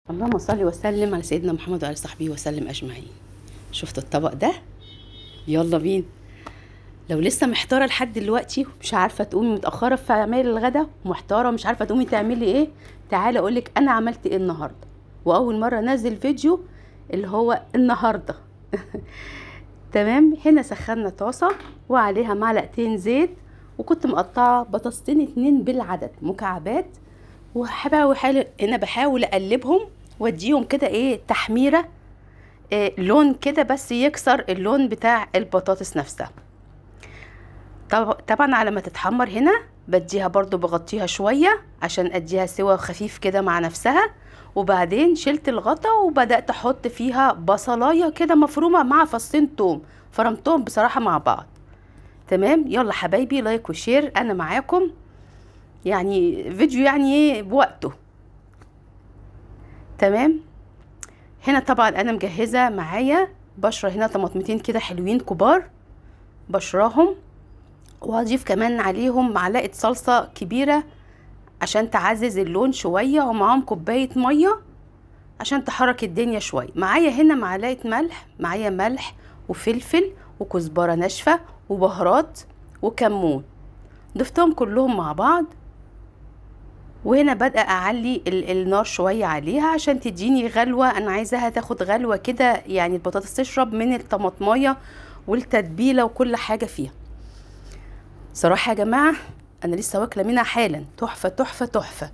اللهم صل وسلم على سيدنا محمد وعلى صحبه وسلم اجمعين. شفتوا الطبق ده؟ يلا بينا. لو لسه محتاره لحد دلوقتي مش عارفه تقومي متاخره في اعمال الغدا ومحتاره مش عارفه تقومي تعملي ايه، تعالى اقولك انا عملت ايه النهارده. واول مره انزل فيديو اللي هو النهارده. تمام. هنا سخنا طاسه وعليها معلقتين زيت، وكنت مقطعه بطاطستين 2 بالعدد مكعبات، هنا بحاول اقلبهم واديهم كده ايه تحميره، لون كده بس يكسر اللون بتاع البطاطس نفسها. طبعا على ما تتحمر هنا بديها برضو بغطيها شوية عشان اديها سوا خفيف كده مع نفسها. وبعدين شلت الغطا وبدأت احط فيها بصلاية كده مفرومة مع فصين توم، فرمتهم بصراحة مع بعض. تمام. يلا حبايبي، لايك وشير، انا معاكم يعني فيديو يعني ايه بوقته. تمام. هنا طبعا انا مجهزة معايا بشرة هنا طماطمتين كده حلوين كبار بشراهم، وهضيف كمان عليهم معلقة صلصة كبيرة عشان تعزز اللون شوية، ومعاهم كوباية مية عشان تحرك الدنيا شوية. معايا هنا معلقة ملح، معايا ملح وفلفل وكزبرة ناشفة وبهارات وكمون، ضفتهم كلهم مع بعض. وهنا بدأ أعلي النار شوية عليها عشان تديني غلوة، أنا عايزاها تاخد غلوة كده، يعني البطاطس تشرب من الطماطمية والتتبيلة وكل حاجة فيها. صراحة يا جماعة أنا لسه واكلة منها حالا، تحفة تحفة تحفة.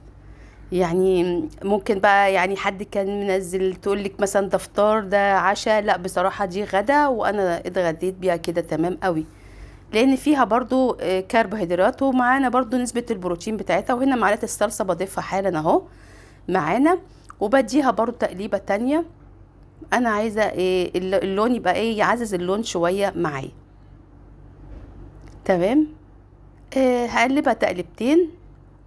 يعني ممكن بقى يعني حد كان منزل تقولك مثلا ده فطار ده عشاء، لا بصراحة دي غدا، وأنا اتغديت بيها كده تمام قوي، لان فيها برضو كربوهيدرات، ومعانا برضو نسبة البروتين بتاعتها. وهنا معلقة الصلصة بضيفها حالا اهو معانا، وبديها برضو تقليبة تانية. انا عايزة إيه اللون يبقى ايه، يعزز اللون شوية معايا. تمام. هقلبها تقلبتين،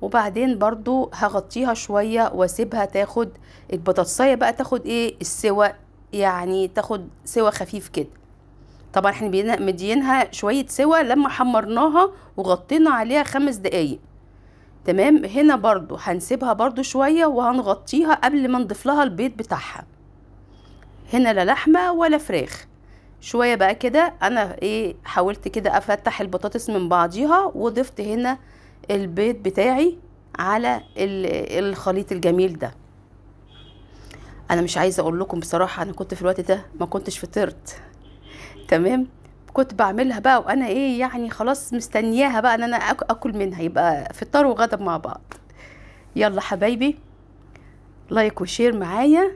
وبعدين برضو هغطيها شوية واسيبها تاخد البطاطسية بقى تاخد ايه السوا، يعني تاخد سوا خفيف كده. طبعا احنا مدينها شوية سوا لما حمرناها وغطينا عليها 5 دقايق. تمام. هنا برضو هنسيبها برضو شوية وهنغطيها قبل ما نضيف لها البيض بتاعها. هنا لا لحمة ولا فراخ، شوية بقى كده. انا ايه حاولت كده افتح البطاطس من بعضيها، وضفت هنا البيض بتاعي على الخليط الجميل ده. انا مش عايزة اقول لكم بصراحة، انا كنت في الوقت ده ما كنتش فطرت. تمام. كنت بعملها بقى وانا ايه يعني خلاص مستنياها بقى ان انا اكل منها، يبقى فطار وغدا مع بعض. يلا حبايبي، لايك وشير معايا.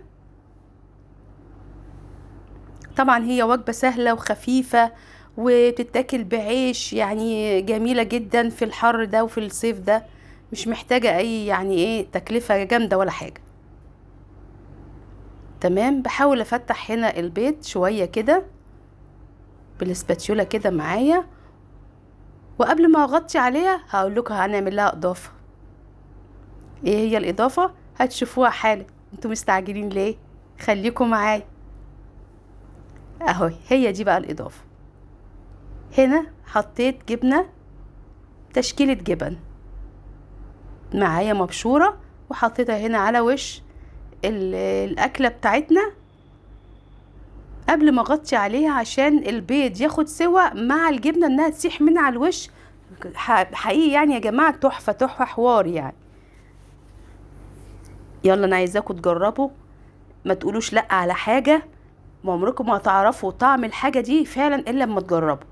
طبعا هي وجبة سهلة وخفيفة وتتاكل بعيش، يعني جميلة جدا في الحر ده وفي الصيف ده، مش محتاجة اي يعني ايه تكلفة جامدة ولا حاجة. تمام. بحاول افتح هنا البيض شوية كده بالسباتيولا كده معايا، وقبل ما اغطي عليها هقول لكم هنعمل لها اضافة. ايه هي الاضافة؟ هتشوفوها حالا، انتوا مستعجلين ليه؟ خليكم معايا اهو. هي دي بقى الاضافة. هنا حطيت جبنة، تشكيلة جبن معايا مبشورة، وحطيتها هنا على وش الاكلة بتاعتنا قبل ما اغطي عليها عشان البيض ياخد سوا مع الجبنة انها تسيح من على الوش. حقيقي يعني يا جماعة تحفة تحفة حوار يعني. يلا انا عايزاكم تجربوا، ما تقولوش لا على حاجة، ما عمركم ما هتعرفوا طعم الحاجة دي فعلا الا لما تجربوا.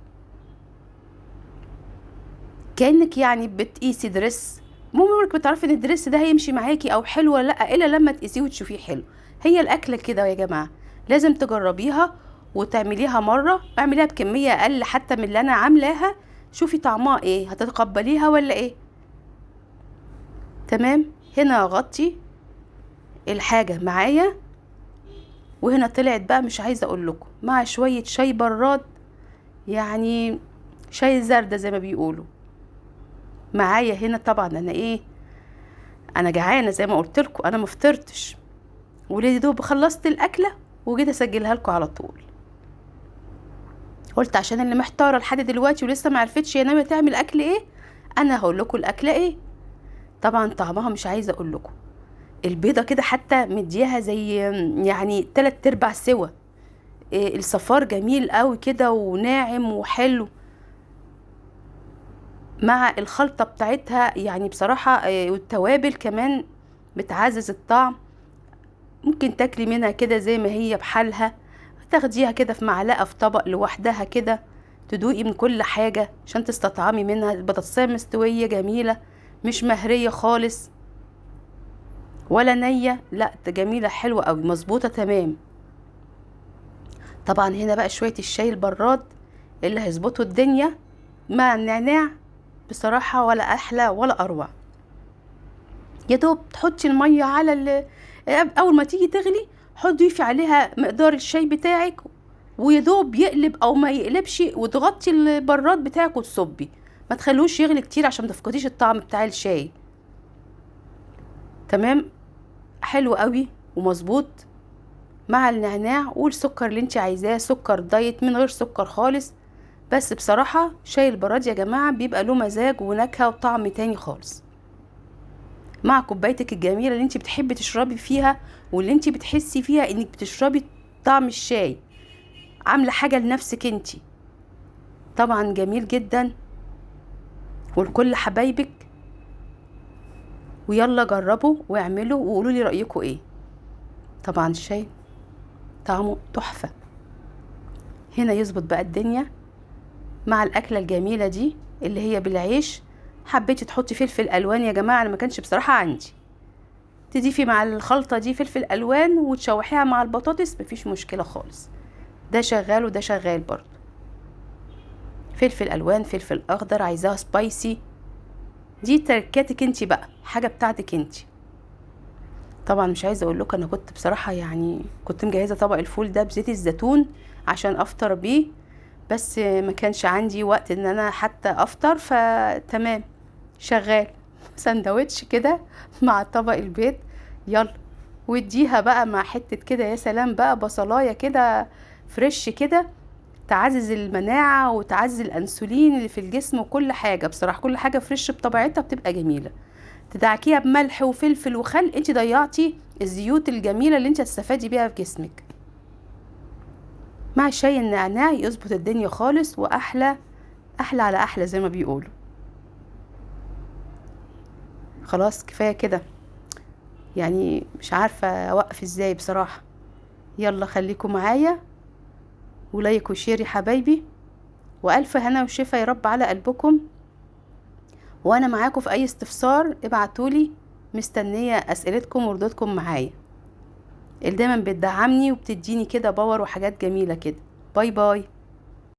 كأنك يعني بتقيسي دريس، مو عمرك بتعرفي ان الدريس ده هيمشي معاكي او حلو ولا لا الا لما تقيسيه وتشوفيه حلو. هي الاكلة كده يا جماعة، لازم تجربيها وتعمليها مرة، اعمليها بكمية اقل حتى من اللي انا عاملاها، شوفي طعمها ايه، هتتقبليها ولا ايه. تمام. هنا اغطي الحاجة معايا، وهنا طلعت بقى مش عايزة اقول لكم مع شوية شاي براد، يعني شاي زردة زي ما بيقولوا معايا. هنا طبعا انا ايه، انا جعانة زي ما قلت لكم، انا مفطرتش ولادي دوب خلصت الاكلة وجيت اسجلها لكم على طول. قلت عشان اللي محتارة لحد دلوقتي ولسه ما عرفتش هي ناوية تعمل اكل ايه، انا هقول لكم الاكلة ايه. طبعا طعمها مش عايزة اقول لكم، البيضة كده حتى مديها زي يعني 3/4 سوا. الصفار جميل قوي كده وناعم وحلو مع الخلطة بتاعتها يعني بصراحة. والتوابل كمان بتعزز الطعم. ممكن تاكلي منها كده زي ما هي بحالها، تاخديها كده في معلقة في طبق لوحدها كده، تدوقي من كل حاجة عشان تستطعمي منها. البطاطسية مستوية جميلة، مش مهرية خالص ولا نية، لا جميلة حلوة قوي مظبوطة تمام. طبعا هنا بقى شوية الشاي البراد اللي هيظبطوا الدنيا مع النعناع، بصراحة ولا أحلى ولا أروع. يا دوب تحطي المية على أول ما تيجي تغلي ضيفي عليها مقدار الشاي بتاعك، ويا دوب يقلب أو ما يقلبش، وتغطي البراد بتاعك وتصبي. ما تخلوش يغلي كتير عشان متفقديش الطعم بتاع الشاي. تمام، حلو قوي ومظبوط مع النعناع والسكر اللي انت عايزاه، سكر دايت من غير سكر خالص. بس بصراحة شاي البراد يا جماعة بيبقى له مزاج ونكهة وطعم تاني خالص مع كوبايتك الجميلة اللي انت بتحبي تشربي فيها، واللي انت بتحسي فيها انك بتشربي طعم الشاي، عاملة حاجة لنفسك انت. طبعا جميل جدا ولكل حبايبك. ويلا جربوا واعملوا وقولوا لي رأيكم ايه. طبعا الشاي طعمه تحفة. هنا يظبط بقى الدنيا مع الأكلة الجميلة دي اللي هي بالعيش. حبيتي تحطي فلفل ألوان يا جماعة، أنا ما كانش بصراحة عندي، تضيفي مع الخلطة دي فلفل ألوان وتشوحيها مع البطاطس، مفيش مشكلة خالص. ده شغال وده شغال برضو. فلفل ألوان، فلفل أخضر، عايزاها سبايسي، دي تركاتك انتي بقى، حاجة بتاعتك انتي. طبعا مش عايزة اقول لكم انا كنت بصراحة يعني كنت مجهزة طبق الفول ده بزيت الزيتون عشان افطر بيه، بس ما كانش عندي وقت ان انا حتى افطر، فتمام شغال. سندوتش كده مع طبق البيض، يلا. واديها بقى مع حتة كده، يا سلام بقى بصلاية كده فريش كده، تعزز المناعة وتعزز الأنسولين اللي في الجسم وكل حاجة. بصراحة كل حاجة فريش بطبيعتها بتبقى جميلة. تدعكيها بملح وفلفل وخل، انت ضيعتي الزيوت الجميلة اللي انت هتستفادي بيها في جسمك. مع شاي النعناع يظبط الدنيا خالص، واحلى احلى على احلى زي ما بيقولوا. خلاص كفاية كده، يعني مش عارفة اوقف ازاي بصراحة. يلا خليكم معايا ولايك وشير يا حبايبي، والف هنا وشفا يا رب على قلبكم. وانا معاكم في اي استفسار ابعتولي، مستنية اسئلتكم وردودكم معايا اللي دايما بتدعمني وبتديني كده باور وحاجات جميلة كده. باي باي.